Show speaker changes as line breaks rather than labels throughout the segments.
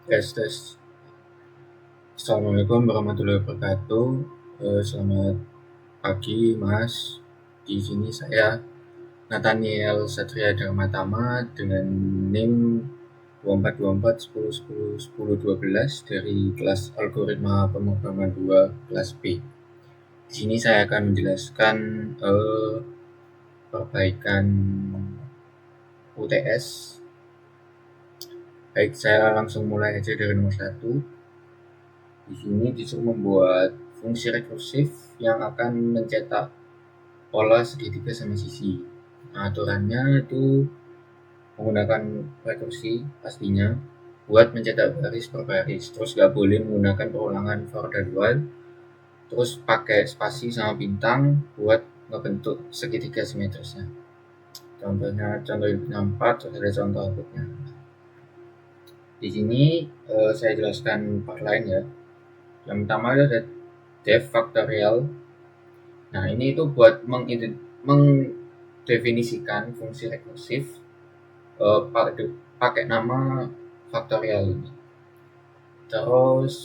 Tes. Assalamualaikum warahmatullahi wabarakatuh. Selamat pagi, Mas. Di sini saya Nathaniel Satria Dharmatama dengan NIM 242410101012 dari kelas Algoritma Pemrograman 2 kelas B. Di sini saya akan menjelaskan perbaikan UTS. Baik, saya langsung mulai aja dari nomor 1. Di sini disuruh membuat fungsi rekursif yang akan mencetak pola segitiga sama sisi. Nah, aturannya itu menggunakan rekursi pastinya buat mencetak baris per baris. Terus nggak boleh menggunakan perulangan for dan while. Terus pakai spasi sama bintang buat ngebentuk segitiga simetrisnya. Contohnya contoh yang 4, terus ada contoh outputnya. Di sini saya jelaskan part lain ya. Yang pertama ada def factorial. Nah, ini itu buat mendefinisikan fungsi rekursif pakai nama faktorial ini. Terus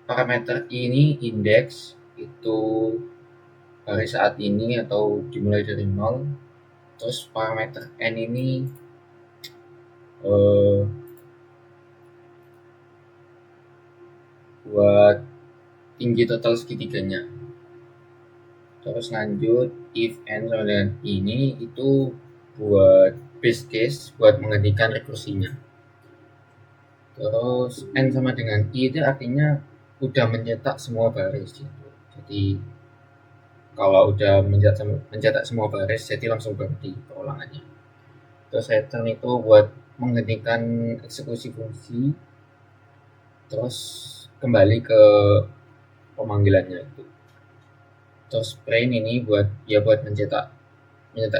parameter ini indeks itu baris saat ini atau dimulai dari 0. Terus parameter n ini buat tinggi total segitiganya. Terus lanjut if n sama dengan ini itu buat base case buat menghentikan rekursinya. Terus n sama dengan i itu artinya udah mencetak semua baris gitu. Jadi kalau udah mencetak semua baris jadi langsung berhenti perulangannya. Terus return itu buat menghentikan eksekusi fungsi. Terus kembali ke pemanggilannya itu. Terus print ini buat mencetak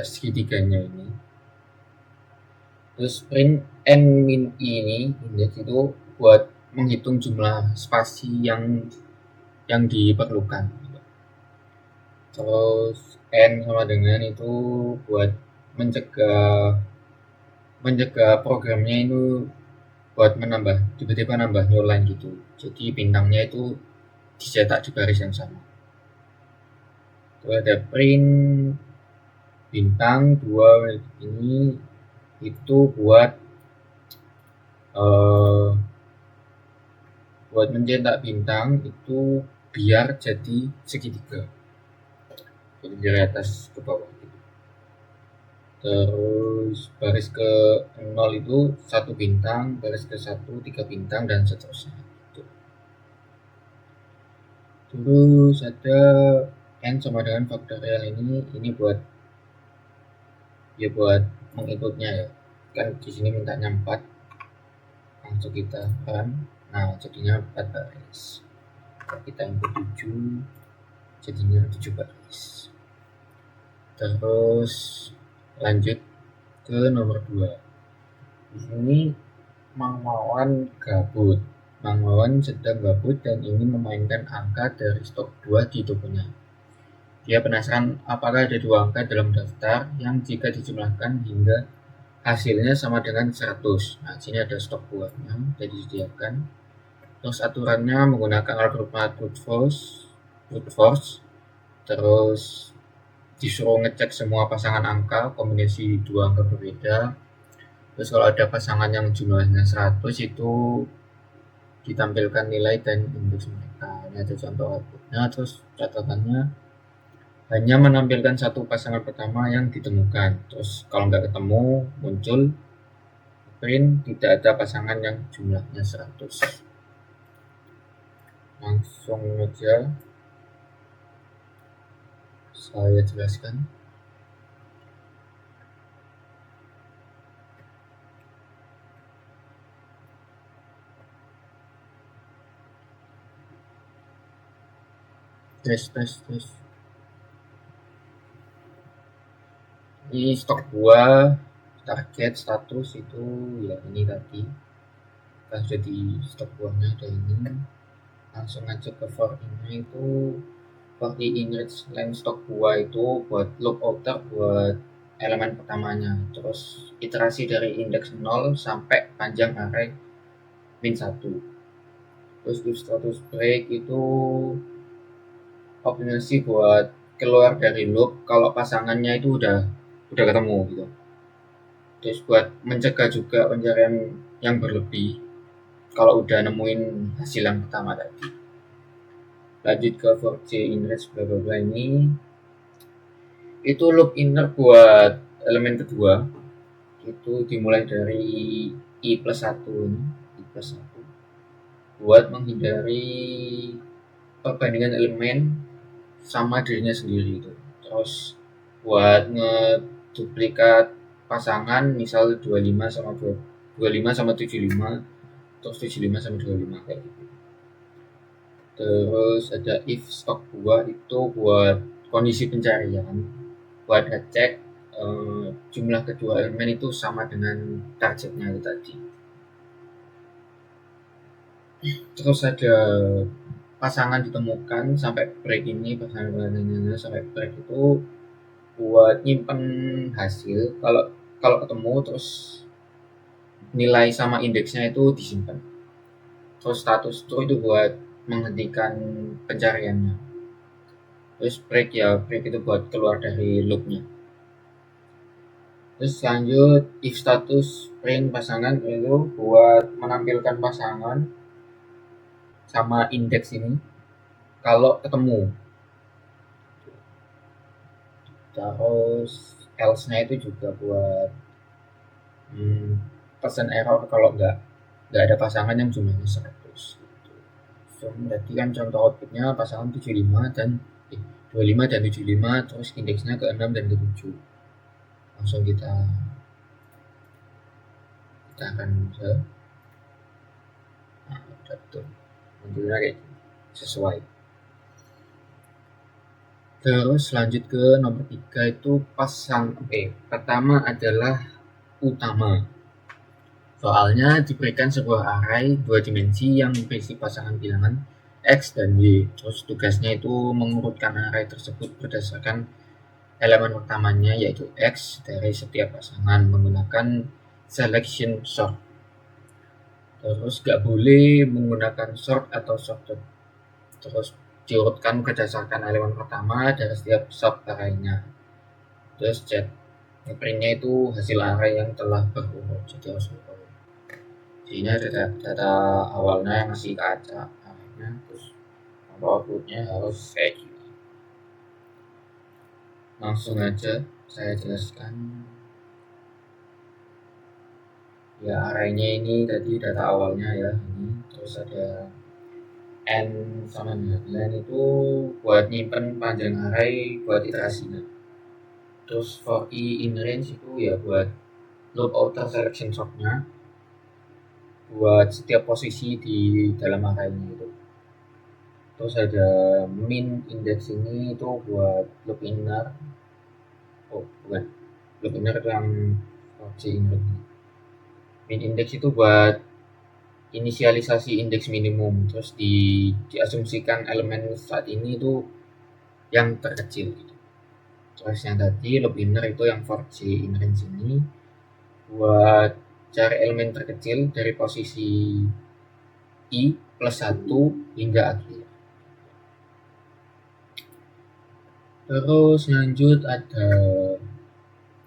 segitiganya ini. Terus print n min i ini indeks itu buat menghitung jumlah spasi yang diperlukan. Terus n sama dengan itu buat mencegah programnya itu buat tiba-tiba nambah new line gitu. Jadi bintangnya itu dicetak di baris yang sama. Terus ada print bintang 2 ini itu buat mencetak bintang itu biar jadi segitiga. Jadi dari atas ke bawah gitu. Terus baris ke 0 itu 1 bintang, baris ke 1 3 bintang dan seterusnya gitu. Terus ada n sama dengan faktorial ini buat menginputnya ya. Kan di sini mintanya 4. Langsung kita run. Nah, jadinya 4 baris. Kalau kita input 7 jadinya 7 baris. Terus lanjut ke nomor 2. Di sini Mang Wawan gabut. Mang Wawan sedang gabut dan ingin memainkan angka dari stok 2 di tokonya. Dia penasaran apakah ada 2 angka dalam daftar yang jika dijumlahkan hingga hasilnya sama dengan 100. Nah, sini ada stok buahnya sudah disediakan. Terus aturannya menggunakan algoritma brute force. Terus disuruh ngecek semua pasangan angka kombinasi 2 angka berbeda. Terus kalau ada pasangan yang jumlahnya 100 itu ditampilkan nilai dan indeks mereka. Ini ada contoh outputnya. Terus catatannya hanya menampilkan satu pasangan pertama yang ditemukan. Terus kalau nggak ketemu muncul print tidak ada pasangan yang jumlahnya 100. Langsung aja saya jelaskan. Tes. Ini stok buah, target status itu ya ini tadi. Kita sudah di stok buahnya ada ini. Langsung aja ke for ini itu for the init length stok buah itu buat loop outer buat elemen pertamanya. Terus iterasi dari indeks 0 sampai panjang array min 1. Terus if status break itu optimasi buat keluar dari loop kalau pasangannya itu udah ketemu gitu. Terus buat mencegah juga pencarian yang berlebih kalau udah nemuin hasil yang pertama tadi. Lanjut ke for j index bla bla bla ini, itu loop inner buat elemen kedua itu dimulai dari i+1 ini, i+1 buat menghindari perbandingan elemen sama dirinya sendiri itu. Terus buat ngeduplikat pasangan misal 25 sama 25 sama 75, terus 75 sama 25 kayak gitu. Terus ada if stok 2 itu buat kondisi pencarian, buat ngecek jumlah kedua elemen itu sama dengan targetnya itu tadi. Terus ada pasangan ditemukan sampai break ini, pasangan sampai break itu buat nyimpen hasil. Kalau ketemu terus nilai sama indeksnya itu disimpan. Terus status itu buat menghentikan pencariannya. Terus break itu buat keluar dari loopnya. Terus lanjut if status print pasangan itu buat menampilkan pasangan sama indeks ini kalau ketemu. Terus else-nya itu juga buat persen error kalau nggak ada pasangan yang jumlahnya 100 gitu. So, berarti kan contoh outputnya pasangan 75 dan 25 dan 75, terus indeksnya ke 6 dan ke 7. Langsung kita akan ke betul munculnya kayak sesuai. Terus lanjut ke nomor 3 itu pertama adalah utama. Soalnya diberikan sebuah array 2 dimensi yang berisi pasangan bilangan X dan Y. Terus tugasnya itu mengurutkan array tersebut berdasarkan elemen utamanya yaitu X dari setiap pasangan menggunakan selection sort. Terus gak boleh menggunakan sort atau sorted. Terus diurutkan berdasarkan elemen pertama dari setiap sub array-nya. Terus printnya itu hasil array yang telah berurut, jadi harus berurut. Jadi ini ada data awalnya yang masih acak arraynya, terus outputnya harus kayak gini. Langsung aja saya jelaskan. Ya arraynya ini tadi data awalnya ya ini, terus ada n sama 9 itu buat nyimpen panjang array buat iterasinya. Terus for i in range itu ya buat loop outer selection sortnya buat setiap posisi di dalam arraynya itu. Terus ada min index ini itu buat loop inner. Bukan loop inner itu yang j inner. Min index itu buat inisialisasi indeks minimum, terus diasumsikan elemen saat ini itu yang terkecil gitu. Terus yang tadi loop inner itu yang for j in range ini buat cari elemen terkecil dari posisi i+1 hingga akhir. Terus lanjut ada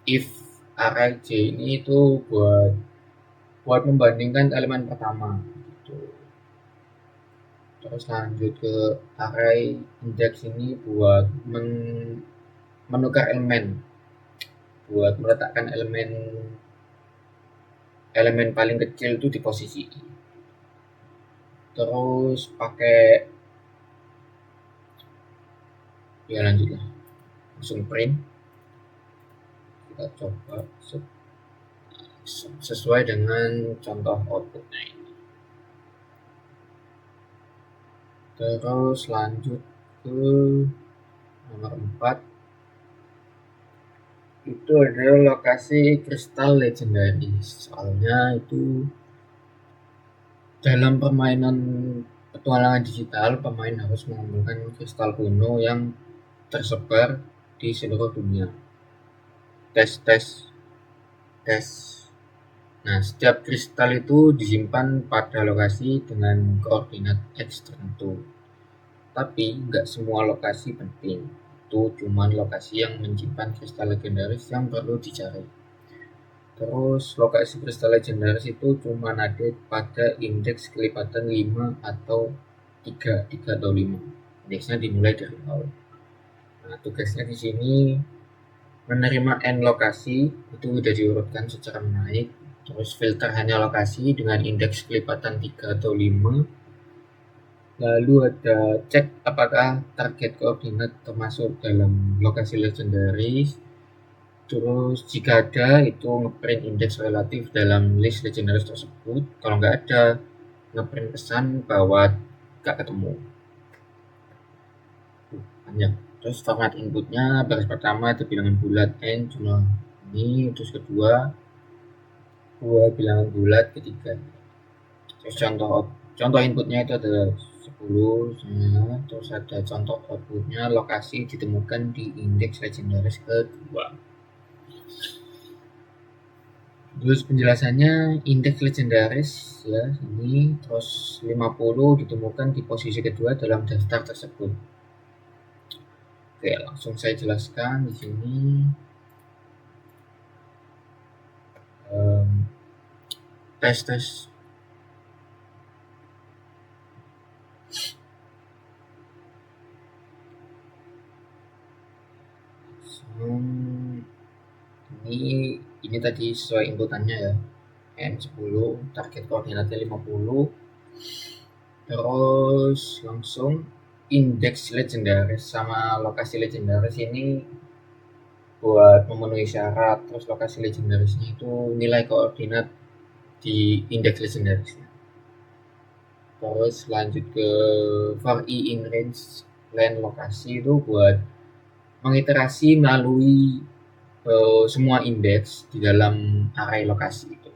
if array j ini itu buat membandingkan elemen pertama gitu. Terus lanjut ke array index ini buat menukar elemen, buat meletakkan elemen paling kecil itu di posisi I. Terus pakai ya lanjutlah langsung print, kita coba sesuai dengan contoh outputnya ini. Terus lanjut ke nomor 4 itu adalah lokasi kristal legendaris. Soalnya itu dalam permainan petualangan digital, pemain harus mengumpulkan kristal kuno yang tersebar di seluruh dunia. Tes Nah, setiap kristal itu disimpan pada lokasi dengan koordinat X tertentu. Tapi nggak semua lokasi penting. Itu cuma lokasi yang menyimpan kristal legendaris yang perlu dicari. Terus lokasi kristal legendaris itu cuma ada pada indeks kelipatan 5 atau 3 atau 5. Indeksnya dimulai dari 0. Nah, tugasnya di sini menerima n lokasi itu udah diurutkan secara naik. Terus filter hanya lokasi dengan indeks kelipatan 3 atau 5. Lalu ada cek apakah target koordinat termasuk dalam lokasi legendaris. Terus jika ada itu ngeprint indeks relatif dalam list legendaris tersebut. Kalau nggak ada, ngeprint pesan bahwa nggak ketemu. Panjang. Terus format inputnya baris pertama itu bilangan bulat n jumlah ini, terus kedua dua bilangan bulat, ketiga. Terus contoh inputnya itu ada 10, terus ada contoh outputnya lokasi ditemukan di indeks legendaris kedua. Terus penjelasannya indeks legendaris ya ini, terus 50 ditemukan di posisi kedua dalam daftar tersebut. Oke, langsung saya jelaskan di sini. Tes. Ini tadi sesuai inputannya ya. N10, target koordinatnya 50. Terus langsung indeks legendaris sama lokasi legendaris ini buat memenuhi syarat. Terus lokasi legendarisnya itu nilai koordinat di indeks legendarisnya. Terus lanjut ke for i in range len lokasi itu buat mengiterasi melalui semua indeks di dalam array lokasi itu.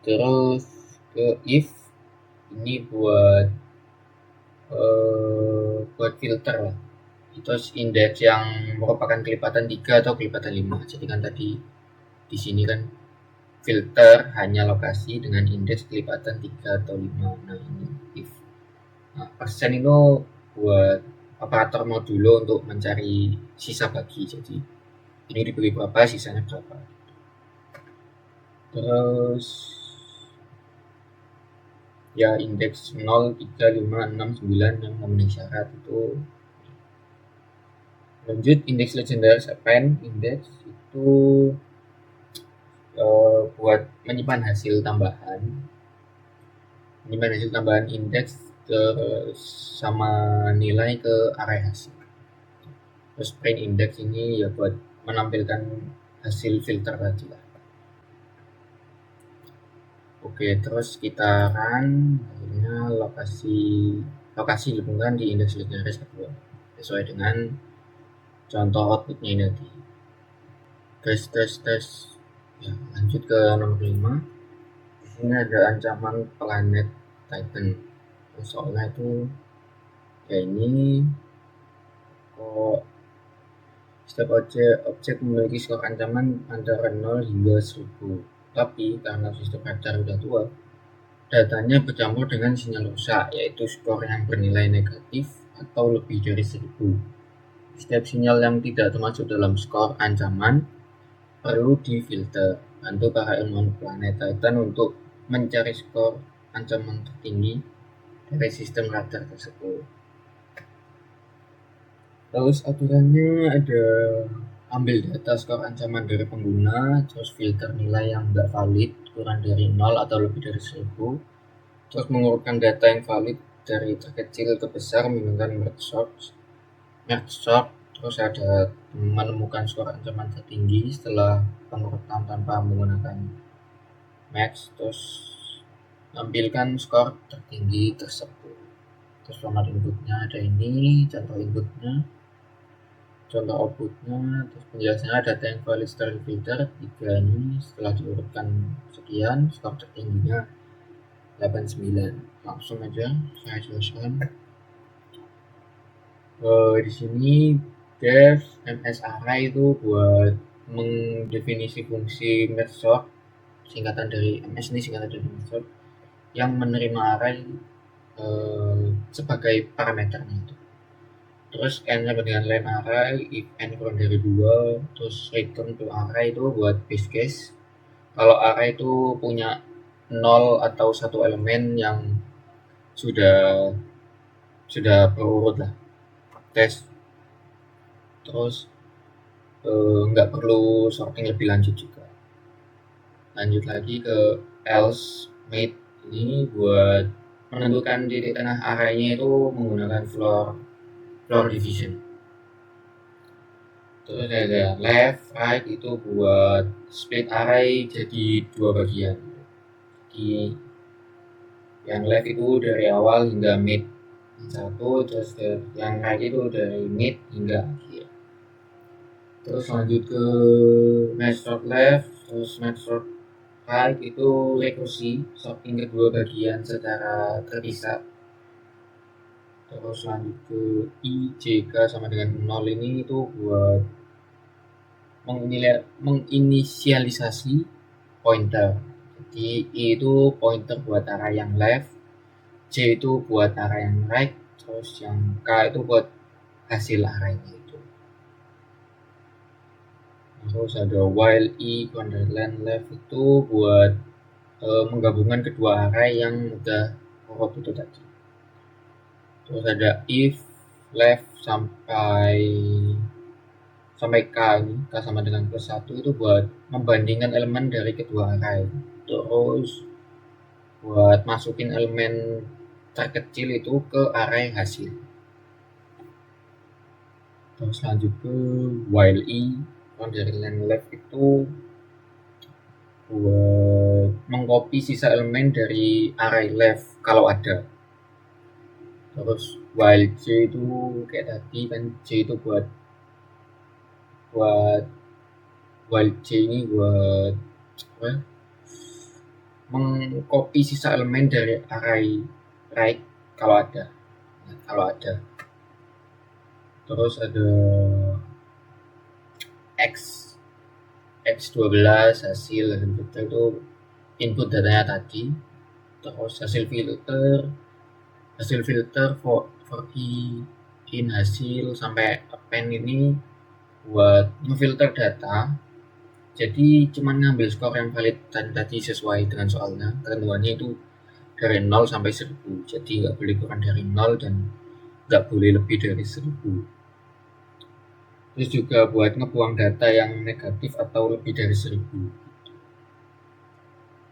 Terus ke if ini buat filter lah. Itu indeks yang merupakan kelipatan 3 atau kelipatan 5. Jadi kan tadi di sini kan filter hanya lokasi dengan indeks kelipatan 3 atau 5. Nah, ini if. Nah, persen itu buat operator modulo untuk mencari sisa bagi. Jadi ini diberi berapa, sisanya berapa. Terus ya indeks 0, 3, 5, 6, 9 yang memenuhi syarat itu. Lanjut indeks legendaris append indeks itu buat menyimpan hasil tambahan indeks sama nilai ke array hasil. Terus print index ini ya buat menampilkan hasil filter tadi lah. Oke, terus kita run akhirnya lokasi ditemukan di indeks legendaris kedua sesuai dengan contoh outputnya ini tadi. Tes. Ya, lanjut ke nomor 5. Di sini ada ancaman planet Titan. Soalnya itu ya ini kok setiap objek memiliki skor ancaman antara 0 hingga 1000. Tapi karena sistem radar udah tua, datanya bercampur dengan sinyal rusak, yaitu skor yang bernilai negatif atau lebih dari 1000. Setiap sinyal yang tidak termasuk dalam skor ancaman perlu difilter. Bantu para ilmuwan planet Titan untuk mencari skor ancaman tertinggi dari sistem radar tersebut. Terus aturannya ada ambil data skor ancaman dari pengguna, terus filter nilai yang tidak valid kurang dari 0 atau lebih dari 1000, terus mengurutkan data yang valid dari terkecil ke besar menggunakan merge sort, terus ada menemukan skor ancaman tertinggi setelah pengurutan tanpa menggunakan max, terus tampilkan skor tertinggi tersebut. Terus format inputnya ada ini, contoh inputnya, contoh outputnya, terus penjelasannya data yang valid setelah filter 3 ini setelah diurutkan sekian, skor tertingginya 89. Langsung aja saya jelaskan. Di sini def ms array itu buat mendefinisi fungsi merge sort, singkatan dari MS ini singkatan dari merge sort, yang menerima array sebagai parameternya itu. Terus n sama dengan len array, if n kurang dari 2, terus return to array itu buat base case. Kalau array itu punya 0 atau satu elemen yang sudah berurut lah, tes. Terus nggak perlu sorting lebih lanjut juga. Lanjut lagi ke else mate ini buat menentukan titik tengah arraynya itu menggunakan floor division. Terus ada left right itu buat split array jadi 2 bagian. Jadi yang left itu dari awal hingga mid satu, terus yang right itu dari mid hingga akhir. Terus lanjut ke match sort left, terus match sort right itu rekursi sorting kedua bagian secara terpisah. Terus lanjut ke I, J, K sama dengan 0 ini itu buat menginisialisasi pointer. Jadi I itu pointer buat arah yang left, J itu buat arah yang right, terus yang K itu buat hasil arahnya itu. Terus ada while I len left itu buat menggabungkan kedua array yang udah urut itu tadi. Terus ada if left sampai K ini, K sama dengan +1 itu buat membandingkan elemen dari kedua array. Terus buat masukin elemen terkecil itu ke array hasil. Terus lanjut ke while I dari len left itu buat mengcopy sisa elemen dari array left kalau ada. Terus while J itu kayak tadi kan, J itu buat while J ini buat apa? Mengcopy sisa elemen dari array right kalau ada. Terus ada X12 hasil filter itu input datanya tadi. Terus hasil filter for I in hasil sampai append ini buat ngefilter data. Jadi cuman ngambil skor yang valid tadi sesuai dengan soalnya. Ketentuannya itu dari 0 sampai 1000. Jadi nggak boleh kurang dari 0 dan nggak boleh lebih dari 1000. Terus juga buat ngebuang data yang negatif atau lebih dari 1000.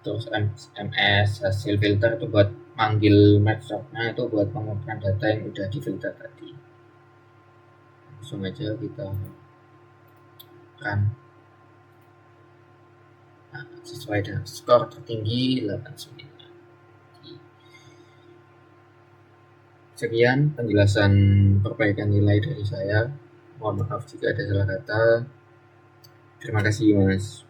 Terus MS hasil filter itu buat manggil match sort-nya itu buat pengumpulan data yang udah difilter tadi. Langsung aja kita run. Nah, sesuai dengan skor tertinggi 89. Sekian penjelasan perbaikan nilai dari saya. Mohon maaf jika ada salah kata. Terima kasih, Mas.